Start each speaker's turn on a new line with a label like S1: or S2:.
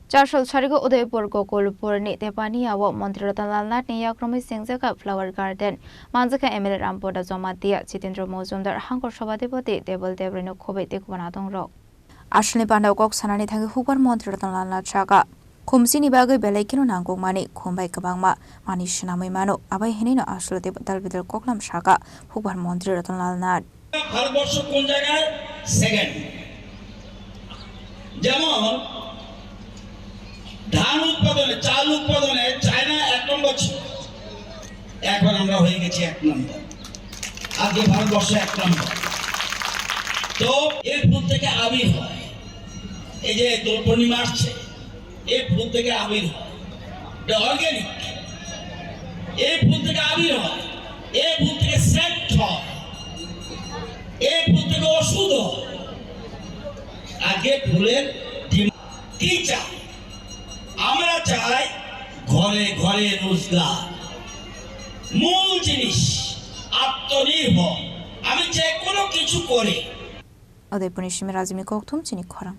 S1: Chasal Sarigo Udaipur Gukulpur ni Tepania Mantri Ratan Lal Nath ni Yakromwi Chengjakha Flower Garden Manjakha ML Rampada Jamatia Jitendra Majumder Hangkhor Sabadipati Debal Debrai no Khobwi Kubun Adongrok Ashley Pandagok Sanani Thangi Hubar Mantri Ratan Lal Nath Chaka Kumsini bagai belekino nangkong mani kumbai kabangma mani shinamai mano abai henino aslo dal bidal koklam shaka hubar Mantri Ratan Lal Nath
S2: Bharatvarsha কোন জায়গায় second যেমন ধান উৎপাদনে চাল উৎপাদনে China 1 নম্বর ছিল এখন আমরা হয়ে গেছি 1 নম্বর আজকে ভারতবর্ষ 1 নম্বর তো এই ফুল থেকে আবির হয় এই যে দোল পূর্ণিমা আসছে এই ফুল থেকে আবির হয় এটা অর্গানিক এই ফুল থেকে আবির হয় এই ফুল থেকে সেন্ট হয় এই ফুল থেকে ওষুধ হয় আগে ফুলের কি চাই আমরা চাই ঘরে ঘরে রোজগার মূল জিনিস আত্মনির্ভর আমি যে কোনো কিছু করে
S1: Udaipur Shimi Razimi Koktum Chini Khorang